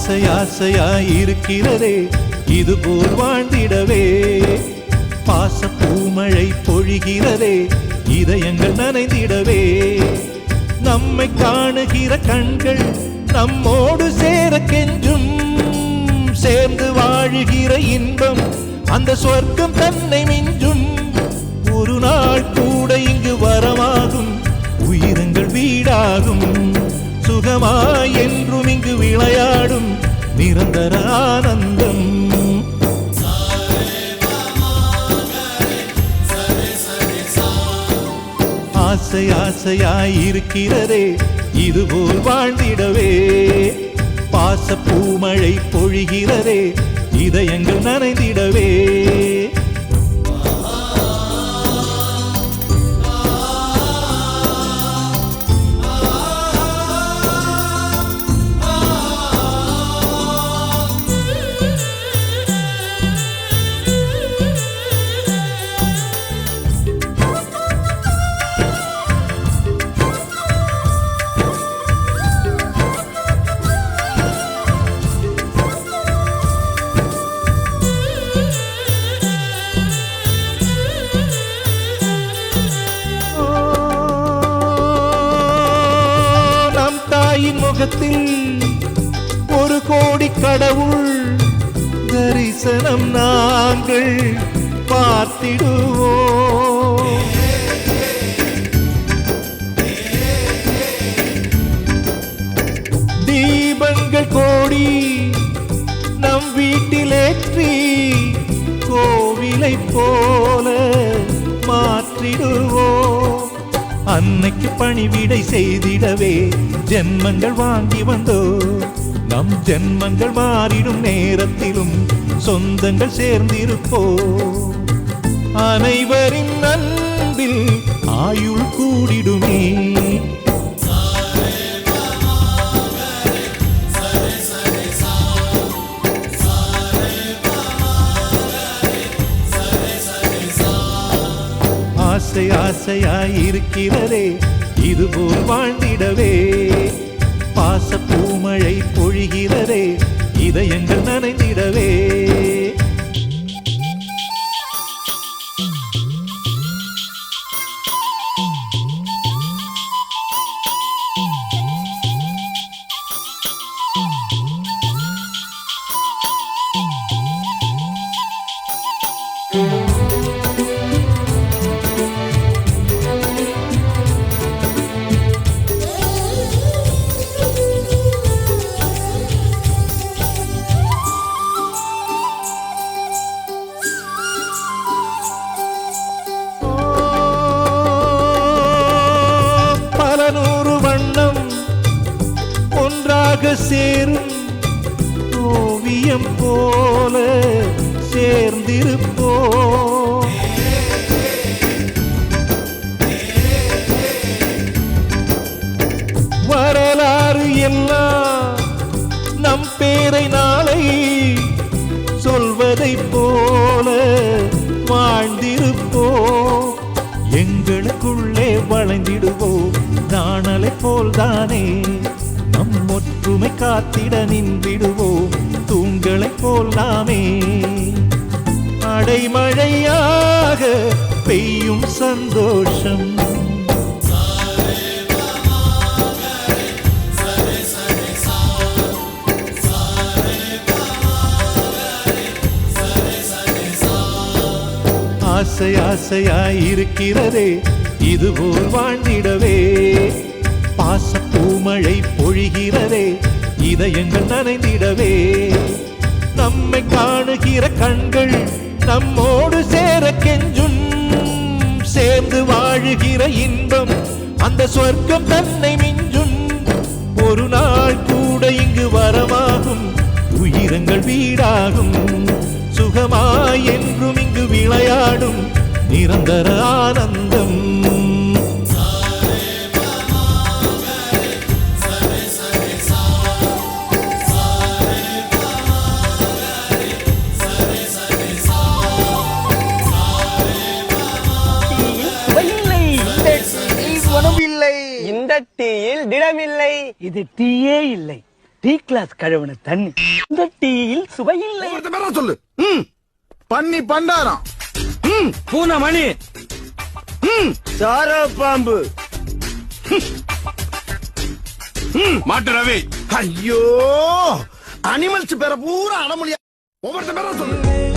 ஆசை ஆசையாயிருக்கிறதே இதுபோல் வாழ்ந்திடவே. பாச பூமழை பொழிகிறதே இதயங்கள் நனைந்திடவே. நம்மை காணுகிற கண்கள் நம்மோடு சேர கெஞ்சும். சேர்ந்து வாழுகிற இன்பம் அந்த சொர்க்கம் தன்னை மிஞ்சும். ஒரு நாள் கூட இங்கு வரமாகும், உயிரங்கள் வீடாகும். சுகமாய் என்றும் இங்கு விளையாடும் நிரந்தர ஆனந்தம். ஆசை ஆசையாயிருக்கிறதே இதுபோல் வாழ்ந்திடவே. பாச பூமழை பொழிகிறதே இதயங்கள் நனைந்திடவே. முகத்தில் ஒரு கோடி கடவுள் தரிசனம் நாங்கள் பார்த்திடுவோம். தீபங்கள் கோடி நம் வீட்டிலேற்றி கோவிலை போல மாற்றிடுவோம். அன்னைக்கு பணிவிடை செய்திடவே ஜென்மங்கள் வாங்கி வந்தோ. நம் ஜென்மங்கள் மாறிடும் நேரத்திலும் சொந்தங்கள் சேர்ந்திருப்போ. அனைவரின் அன்பில் ஆயுள் கூடிடுமே. ஆசை ஆசையாயிருக்கிறதே இதுபோல் வாழ்ந்திடவே. பாச பூமழை பொழிகிறதே இதயங்கள் நனைந்திடவே. சேரும் ஓவியம் போல சேர்ந்திருப்போ. வரலாறு எல்லாம் நம் பேரை நாளை சொல்வதை போல வாழ்ந்திருப்போ. எங்களுக்குள்ளே வளைந்திடுவோம் நாணலை போல்தானே. நம் ஒற்றுமை காத்திட நின்றிடுவோம் தூண்களை போல் நாமே. அடைமழையாக பெய்யும் சந்தோஷம். ஆசை ஆசையாயிருக்கிறதே இதுபோல் வாழ்ந்திடவே. பாச பூமழை பொழிகிறதே இதயங்கள் நனைந்திடவே. நம்மை காணுகிற கண்கள் நம்மோடு சேர கெஞ்சும். சேர்ந்து வாழுகிற இன்பம் அந்த சொர்க்கம் தன்னை மிஞ்சும். ஒரு நாள் கூட இங்கு வரமாகும், உயிரங்கள் வீடாகும். சுகமாய் என்றும் இங்கு விளையாடும் நிரந்தர ஆனந்தம். இந்த டீயில் திடமில்லை. இது டீயே இல்லை, டீ கிளாஸ் கழுவுன தண்ணி இந்த டீயில் சுவையில்லை. சொல்லு. பண்ணி பண்டாரம். பூனை மணி. சார பாம்பு. மாட்டு ரவி. ஐயோ, அனிமல்ஸ் பேர பூரா அடமொழியா ஒவ்வொருத்த பேர சொல்லு.